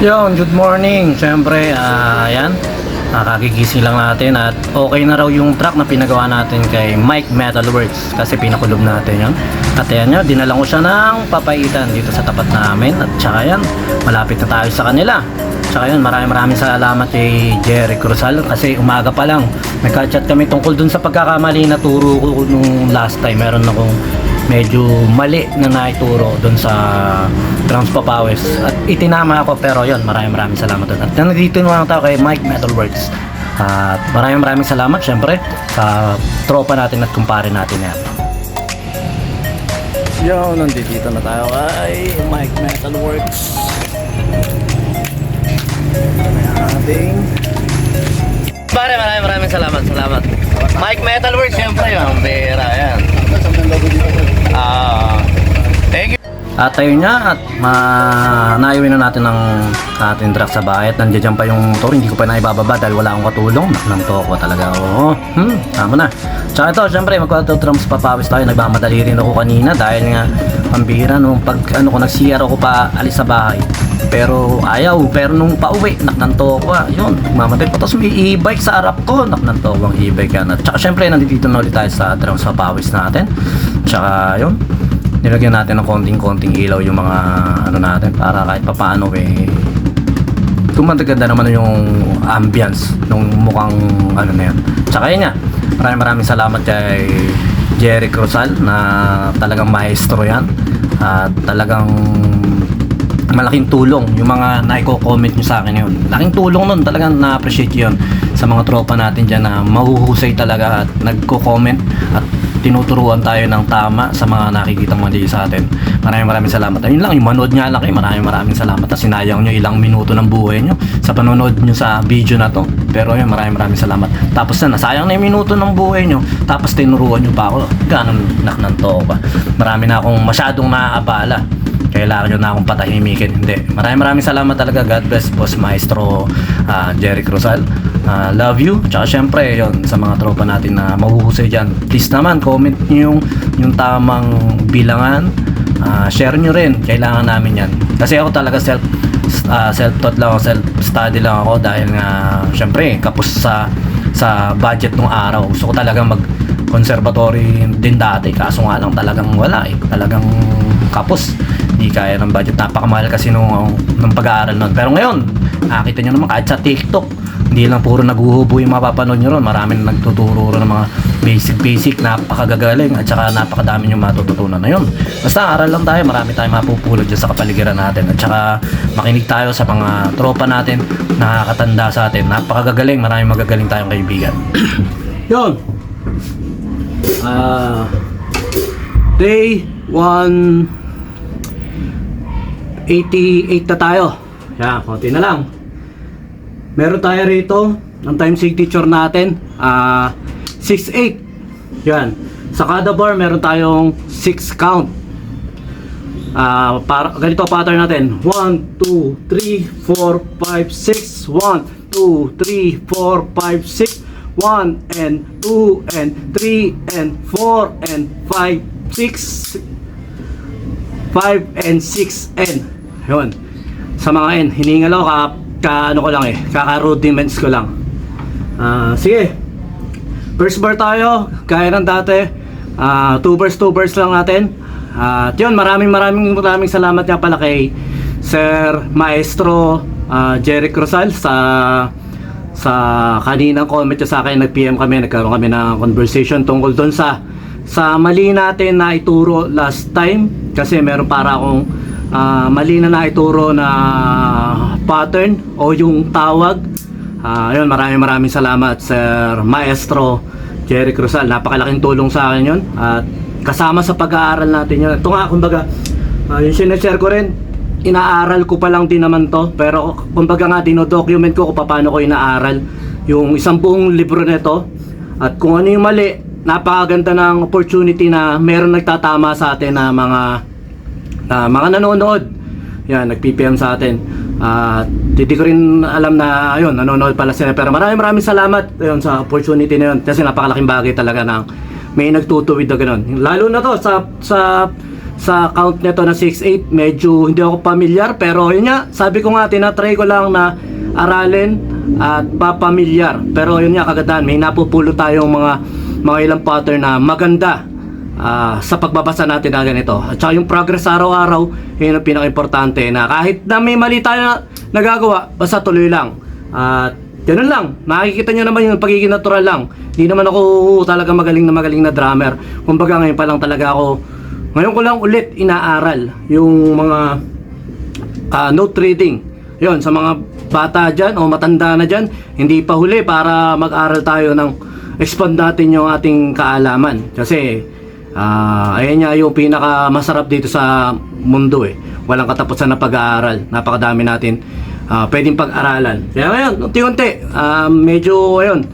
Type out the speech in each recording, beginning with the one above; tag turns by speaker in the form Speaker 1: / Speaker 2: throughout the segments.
Speaker 1: Yon, good morning. Siyempre, ayan, kagigising lang natin at okay na raw yung truck na pinagawa natin kay Mike Metalworks kasi pinakulob natin yon. At ayan nyo, dinala ko siya ng papaitan dito sa tapat namin at tsaka yan, malapit na tayo sa kanila. Tsaka yun, maraming salamat kay Jerry Cruzal kasi umaga pa lang nagka-chat kami tungkol dun sa pagkakamali na turo ko nung last time. Meron akong medyo mali na naituro doon sa Transpapawis at itinama ako, pero yon, maraming salamat doon. At nandito naman tayo kay Mike Metalworks at maraming salamat syempre sa tropa natin at kumpare natin yan. Yo, nandito na tayo kay Mike Metalworks. Ating pare, maraming salamat. Mike Metalworks syempre yung pera yan. Thank you. At ayun nga, at naiuwi na natin ng ating truck sa bahay at nandiyan pa yung motor, hindi ko pa naibababa dahil wala akong katulong. Naknang ko talaga. Oo, tama na. Tsaka ito, syempre Transpapawis tayo. Nagmamadali rin ako kanina dahil nga pambira nung pag nag-CR ako pa alis sa bahay. Pero nung pauwi, naknanto ko yun, nagmamadali pa. Tapos may e-bike sa harap ko, naknanto ko ang e-bike yan. At tsaka syempre nandito na ulit tayo sa Transpapawis natin. Tsaka yun, nilagyan natin ng konting ilaw yung mga natin para kahit papaano tumaganda naman yung ambience nung mukhang na yan. Tsaka yun nga, maraming salamat kay Jerry Cruzal na talagang maestro yan at talagang malaking tulong yung mga naiko-comment nyo sa akin yun. Laking tulong nun, talagang na-appreciate yun sa mga tropa natin dyan na mahuhusay talaga at nagko-comment at tinuturuan tayo ng tama sa mga nakikitang mali sa atin. Maraming salamat. Ayun lang, yung manood nga lang kayo, maraming salamat at sinayang nyo ilang minuto ng buhay nyo sa panonood nyo sa video na to. Pero yun, maraming salamat. Tapos nasayang na yung minuto ng buhay nyo, tapos tinuruan nyo pa ako. Ganun naknanto pa. Marami na akong masyadong naaabala. Kailangan nyo na akong patahimikin. Hindi. Maraming salamat talaga. God bless, Boss Maestro Jerry Cruzal. Love you. Tsaka syempre, yun, sa mga tropa natin na mahuhusay dyan, please naman, comment nyo yung tamang bilangan. Share nyo rin. Kailangan namin yan. Kasi ako talaga self-taught lang ako, self-study lang ako dahil nga, syempre, kapos sa budget ng araw. Gusto ko talagang mag-conservatory din dati. Kaso nga lang talagang wala talagang kapos. Hindi kaya ng budget. Napakamahal kasi nung pag-aaral nun. Pero ngayon, nakita nyo naman kahit sa TikTok, hindi lang puro naguhubo yung mapapanood nyo ron. Maraming nagtuturo ron ng mga basic, napakagagaling at saka napakadami yung matututunan na yun. Basta aral lang tayo, marami tayong mapupulot dyan sa kapaligiran natin. At saka makinig tayo sa mga tropa natin, nakakatanda sa atin. Napakagagaling, maraming magagaling tayong kaibigan. Yun. Day 188 na tayo. Yan, konti na lang. Meron tayo rito ang time signature natin, 6-8. Yan. Sa kada bar meron tayong 6 count. Ganito pattern natin. 1, 2, 3, 4, 5, 6. 1, 2, 3, 4, 5, 6. 1 and 2 and 3 and 4 and 5, 6. 5 and 6 and yun. Sa mga N, hiningal ako kaka-rudiments ko lang. Sige. First bar tayo, gaya ng dati. 2 bars lang natin. At yun, maraming salamat nga pala kay Sir Maestro Jerry Cruzal sa kaninang comment niya sa akin. Nag-PM kami, nagkaroon kami ng conversation tungkol doon sa mali natin na ituro last time. Kasi meron para akong mali na naituro na pattern o yung tawag. Yun, maraming salamat Sir Maestro Jerry Cruzal. Napakalaking tulong sa akin yun at kasama sa pag-aaral natin yun. Ito nga, kumbaga yung sinashare ko rin, inaaral ko pa lang din naman to, pero kumbaga nga dinodocument ko kung paano ko inaaral yung isang buong libro nito. At kung ano yung mali, napakaganda ng opportunity na meron nagtatama sa atin na mga nanonood. Yan, nag-PPM sa atin. Hindi ko rin alam na ayun, nanonood pala sila. Pero maraming salamat ayun, sa opportunity na yun. Kasi napakalaking bagay talaga na may nagtutuwid na ganun. Lalo na to sa sa count nito na 6-8, medyo hindi ako pamilyar, pero yun nga, sabi ko nga, tinatry ko lang na aralin at papamilyar. Pero yun nga, kagandahan, may napupulo tayong mga ilang pattern na maganda sa pagbabasa natin na ganito. At saka yung progress araw-araw, yun ang pinaka-importante, na kahit na may mali tayo na nagagawa, basta tuloy lang. At ganun lang, makikita nyo naman yung pagiging natural lang. Hindi naman ako talaga magaling na drummer. Kumbaga ngayon pa lang talaga ako, ngayon ko lang ulit inaaral yung mga note reading. Yun, sa mga bata dyan o matanda na dyan, hindi pa huli para mag-aral tayo ng expand natin yung ating kaalaman. Kasi ayan nga yung pinaka masarap dito sa mundo eh. Walang katapusan na pag-aaral. Napakadami natin pwedeng pag-aralan. Kaya ngayon, unti-unti, medyo ayun,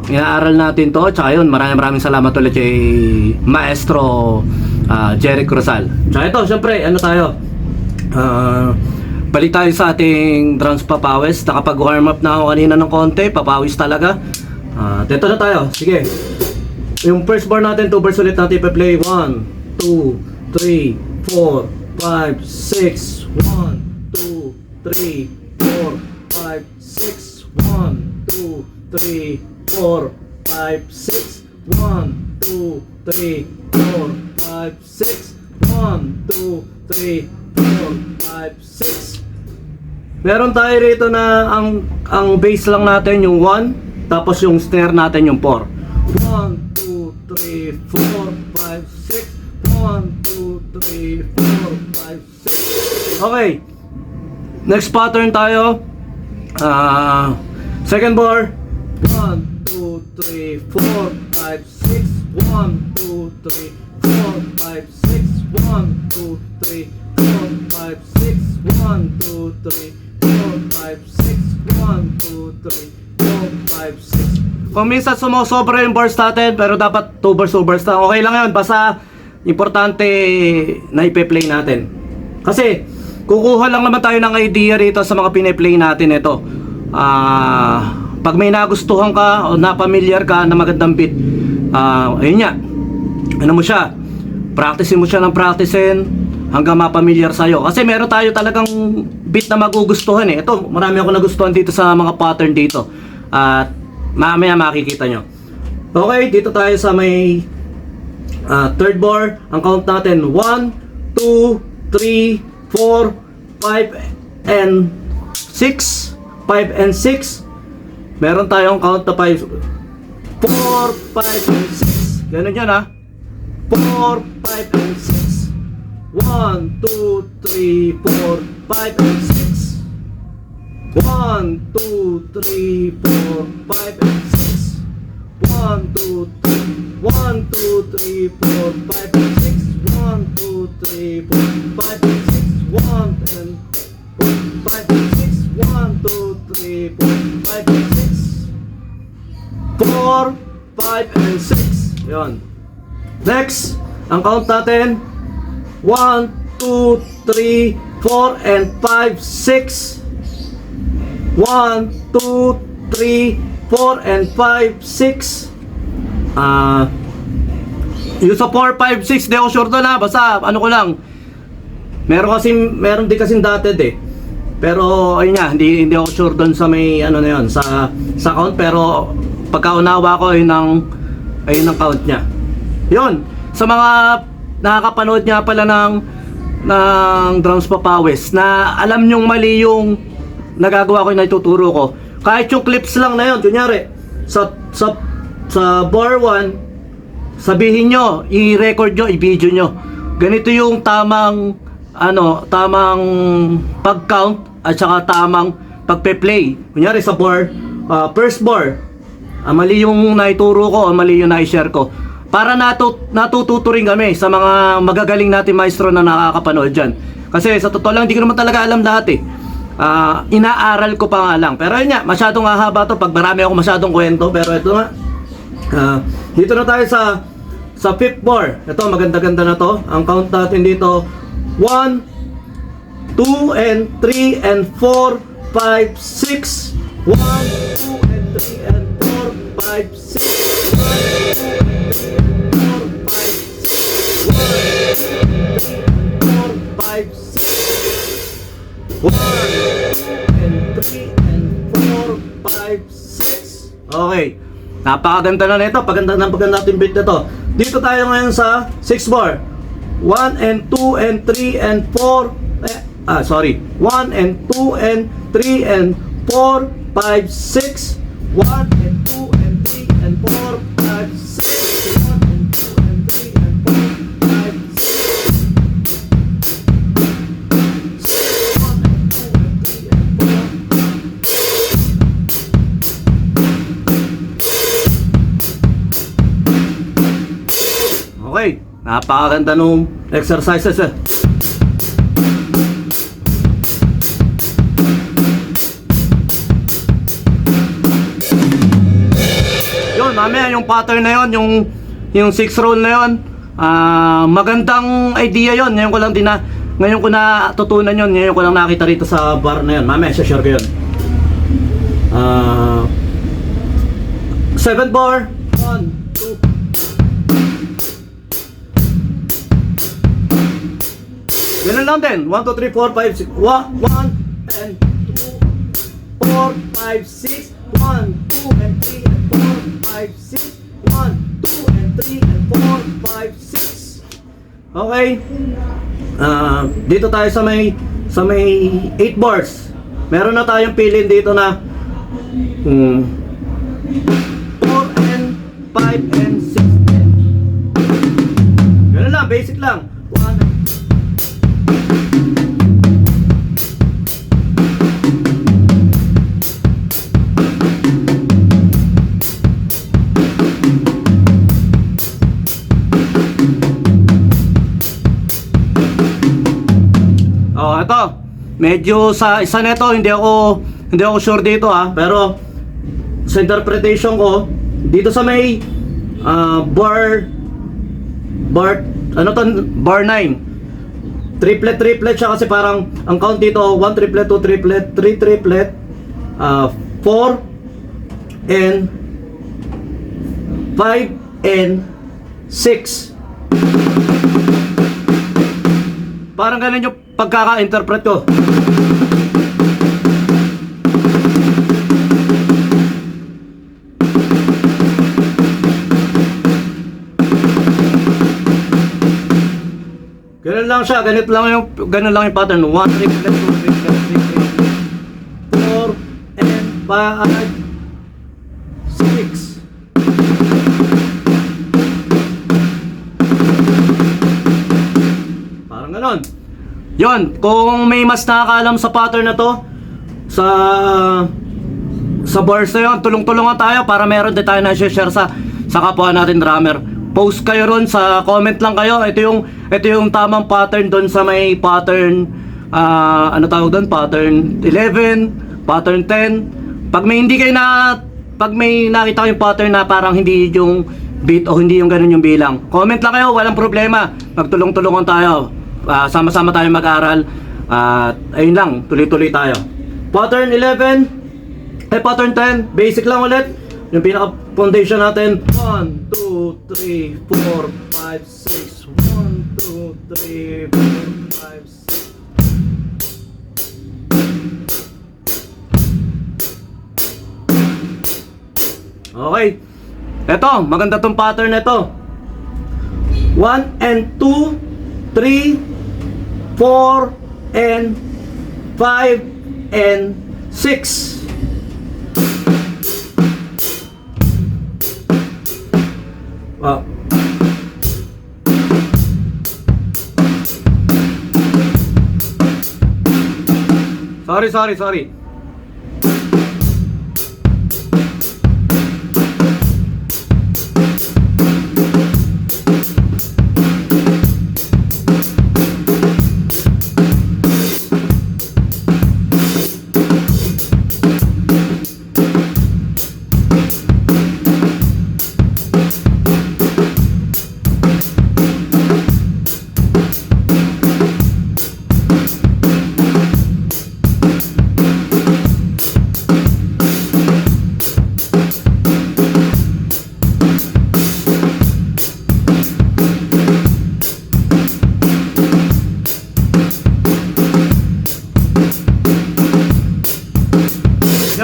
Speaker 1: inaaral natin to. Tsaka yun, maraming salamat ulit kay Maestro Jeric Rosal. Tsaka ito, syempre, ano tayo, balik tayo sa ating drums papawis. Nakapag-warm up na ako kanina ng konti, papawis talaga. Dito na tayo, sige. Yung first bar natin, 2 bars ulit natin ipa-play. 1, 2, 3, 4, 5, 6. 1, 2, 3, 4, 5, 6. 1, 2, 3, 4, 5, 6. 1, 2, 3, 4, 5, 6. 1, 2, 3, 4, 5, 6. Meron tayo rito na ang bass lang natin yung 1, tapos yung snare natin yung 4. 1, 2, 3, 4, 5, 6. 1, 2, 3, 4, 5, 6. Okay. Next pattern tayo. Second bar. 1, 2, 3, 4, 5, 6. 1, 2, 3, 4, 5, 6. 1, 2, 3, 4, 5, 6. 1, 2, 3, 4, 5, 6. 1, 2, 3, 4, 5, 6. Kung minsan sumusobra yung bars natin, pero dapat 2 bars lang. Okay lang yun, basta importante na ipe-play natin. Kasi kukuha lang naman tayo ng idea rito sa mga pine-play natin ito. Pag may nagustuhan ka o napamilyar ka na magandang beat, ayun nga, ano mo siya, practicein mo siya ng practicein hanggang mapamilyar sa'yo. Kasi meron tayo talagang beat na magugustuhan eh. Ito, marami ako nagustuhan dito sa mga pattern dito. At mamaya makikita nyo. Okay, dito tayo sa may third bar. Ang count natin 1, 2, 3, 4, 5 and 6. 5 and 6. Meron tayong count na 5. 4, 5 and 6. Ganun yan ha. 4, 5 and 6. 1, 2, 3, 4, 5 and 6. 1, 2, 3, 4, 5 and 6. 1, 2, 3, 1, 2, 3, 4, 5 and 6. 1, 2, 3, 4, 5 and 6. 1 and 5 and 6. 1, 2, 3, 4, 5 and 6. 4, 5 and 6. Yun. Next, ang count natin 1, 2, 3, 4 and 5, 6. 1, 2, 3, 4 and 5, 6. Yung sa 4, 5, 6, di ako sure doon ha. Basta ano ko lang, meron din kasing dotted eh. Pero ayun nga, hindi ako sure doon sa may ano na yun, sa count. Pero pagkaunawa ko ayun ang count niya. Yun, sa mga nakakapanood nga pala ng drums papawis na alam nyong mali yung nagagawa ko, yung naituturo ko, kahit yung clips lang na yun, kunyari sa bar 1, sabihin nyo, i-record nyo, i-video nyo, ganito yung tamang pag-count at saka tamang pagpe-play. Kunyari sa bar, first bar, mali yung naituro ko o mali yung na-share ko, para natututo rin kami sa mga magagaling natin maestro na nakakapanood dyan. Kasi sa totoo lang, hindi ko naman talaga alam lahat eh. Inaaral ko pa nga lang. Pero yun nga, masyadong hahaba to pag marami ako masyadong kwento. Pero ito nga, dito na tayo sa fifth bar. Ito, maganda-ganda na to. Ang count natin dito 1, 2 and 3 and 4, 5, 6. 1, 2 and 3 and 4, 5, 6. 1, 2 and 3 and 4, 5, 6. 1, 2, 3 3, and 4, 5, 6. Okay. Napakaganda na nito. Paganda natin beat na to. Dito tayo ngayon sa 6 bar. 1 and 2 and 3 and 4. 1 and 2 and 3 and 4, 5, 6. 1 and 2 and 3 and 4, 5, 6. 1 and 2 and 3 and 4, 5, 6. 1 and 2 and 3 and 4. Okay, napakaganda nung exercises eh. Mamaya yung pattern na yon, yung 6 roll na yon, magandang idea yon. Ngayon ko na tutunan yon, ngayon ko lang nakita rito sa bar na yon. Mamaya share ko yon. 7 bar. 1, 2. Ganun lang din. 1, 2, 3, 4, 5, 6. 1 and 2, 4, 5, 6. 1, 2 and 3 and 4, 5, 6. 1, 2 and 3 and 4, 5, 6. Okay. Dito tayo sa may 8 bars. Meron na tayong pilin dito na 4 and 5 and 6. Ganun lang, basic lang. 1. Ito, medyo sa isa nito hindi ako sure dito pero sa interpretation ko dito sa may bar 9 triplet siya kasi parang ang count dito 1 triplet, 2 triplet, 3 triplet, 4 and 5 and 6. Parang ganun yung pagkaka-interpret ko. Ganun lang siya, ganun lang yung pattern. 1 triplet, 2 triplet, 3 triplet, 4 and 5, 6. Ganon. Yon, kung may mas nakakaalam sa pattern na to sa bars na yun, tulong-tulungan tayo para meron din tayo na share sa kapwa natin drummer. Post kayo ron, sa comment lang kayo. Ito yung tamang pattern doon sa may pattern pattern 11, pattern 10. Pag may nakita kayong pattern na parang hindi yung beat o hindi yung ganun yung bilang, comment lang kayo, walang problema. Magtulong-tulungan tayo. Sama-sama tayo mag-aral at ayun lang, tuloy-tuloy tayo. Pattern 11 pattern 10, basic lang ulit. Yung pinaka foundation natin, 1, 2, 3, 4, 5, 6. 1, 2, 3, 4, 5, 6. Okay. Eto, maganda tong pattern na ito. 1 and 2, 3, 4 and 5 and 6. Sorry.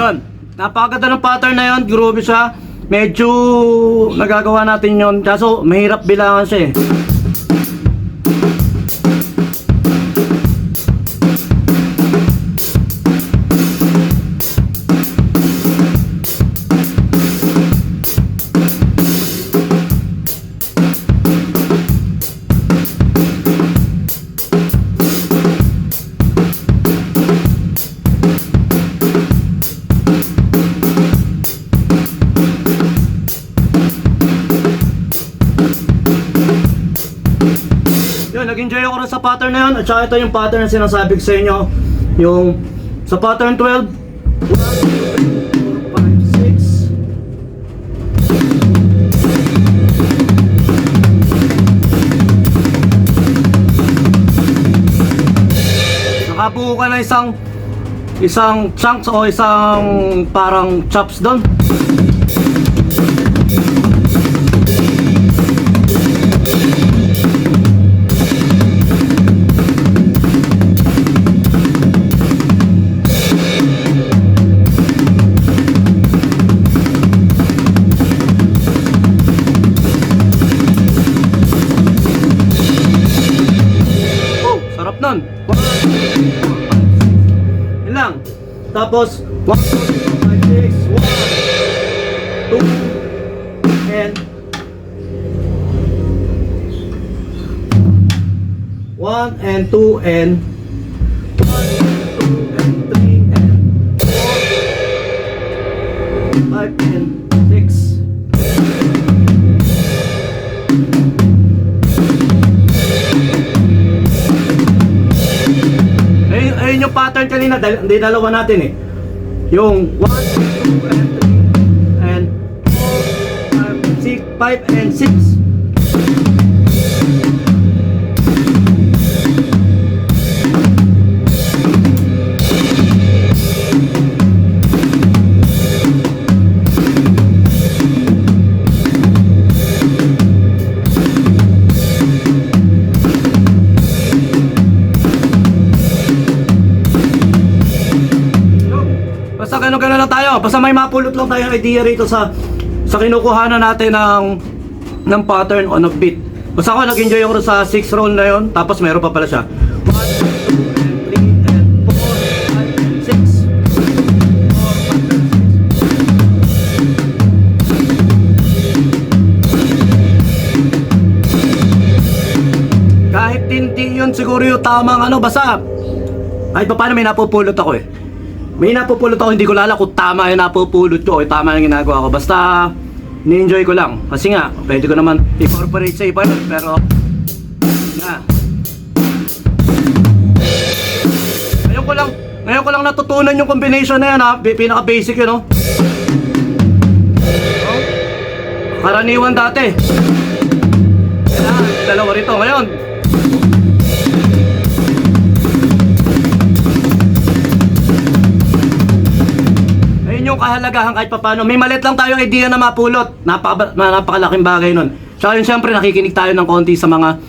Speaker 1: Yun. Napakaganda ng pattern na yun. Groovy siya. Medyo nagagawa natin yun. Kaso mahirap bilangan siya eh. Nag-enjoy ako rin sa pattern na yun. At saka ito yung pattern na sinasabi ko sa inyo. Yung sa pattern 12 1, 2, 3, 4, 5, 6. Nakabuo ka na isang chunks o isang parang chops doon. Nun. Yun lang. Tapos 1, 2, 3, 4, 5, 6, 1 and 2 and 1, 2 and 3 and 4, 5 and 6. Ayun yung pattern kanina, hindi dalawa natin eh. Yung 1, 2 and 3 and 4, 5 and 6. Ganun lang tayo. Basta may mapulot lang tayong idea rito sa kinukuhanan natin ng pattern o ng beat. Basta ako nag-enjoy ako sa 6 roll na yon. Tapos meron pa pala siya 1, 2 and 3 and 4, 5 and 6. 4, 5 and 6. Kahit hindi yun siguro yung tamang basta ay paano may napupulot ako eh. May napupulot ako, hindi ko lala kung tama yung napupulot ko o tama yung ginagawa ko. Basta, ni-enjoy ko lang. Kasi nga, pwede ko naman i-corporate sa iba yun. Pero, na. Ngayon ko lang natutunan yung combination na yan ha. Pinaka-basic yun, no? Karaniwan dati. Kailangan, dalawa rito. Ngayon, yung kahalagahan kahit papano. May maliit lang tayong idea na mapulot. Napakalaking bagay nun. Tsaka yun syempre nakikinig tayo ng konti sa mga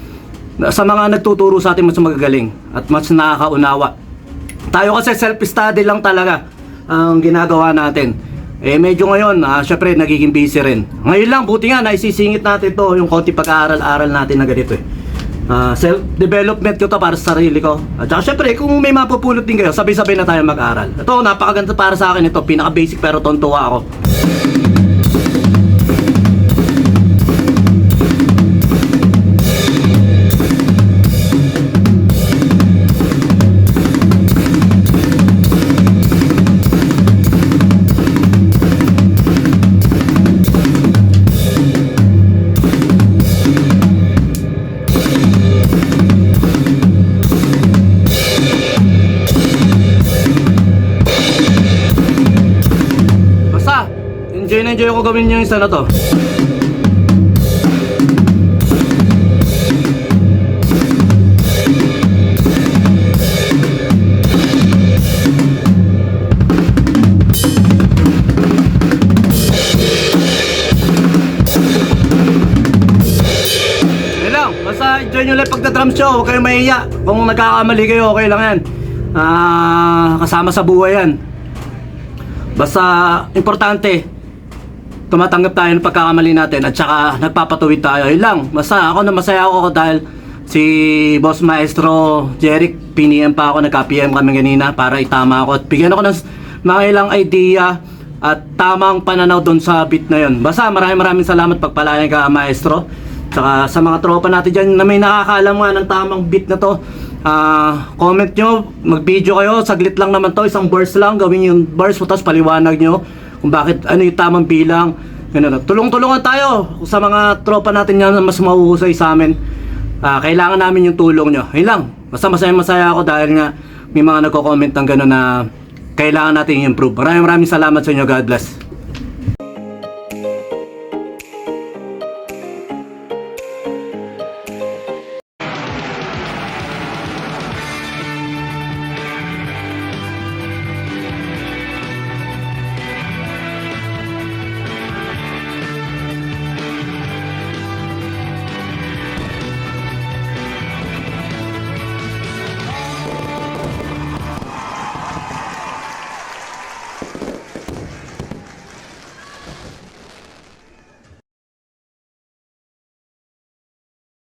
Speaker 1: nagtuturo sa atin mas magagaling at mas nakakaunawa. Tayo kasi self-study lang talaga ang ginagawa natin. Eh medyo ngayon, syempre nagiging busy rin. Ngayon lang, buti nga naisisingit natin to yung konti pag-aaral-aral natin na ganito eh. Self-development ko to para sa sarili ko. At saka syempre kung may mapupulot din kayo, sabay-sabay na tayo mag-aral. Ito napakaganda para sa akin ito, pinaka-basic pero tontuwa ako. Enjoy ako gawin yung isa na to. Basta enjoy nyo lang pagka-drum show, huwag kayong mahiya. Kung nagkakamali kayo, okay lang yan. Kasama sa buhay yan. Basta importante, tumatanggap tayo ng pagkakamali natin at saka nagpapatuwid tayo. Yun lang. Basta ako na masaya ako dahil si Boss Maestro Jeric, PNM pa ako, nagka-PM kami kanina para itama ako at bigyan ako ng mga ilang idea at tamang pananaw doon sa beat na yun. Basta maraming salamat, pagpalayan ka Maestro. Saka sa mga tropa natin dyan na may nakakaalam nga ng tamang beat na to, comment nyo, mag-video kayo, saglit lang naman to, isang verse lang, gawin yung verse tapos paliwanag nyo kung bakit, ano yung tamang bilang. Ganun. Tulong-tulungan tayo sa mga tropa natin yan na mas mahuhusay sa amin. Kailangan namin yung tulong nyo. Yun lang. Basta masaya ako dahil nga may mga nagko-comment ng gano'n na kailangan natin i-improve. Maraming salamat sa inyo. God bless.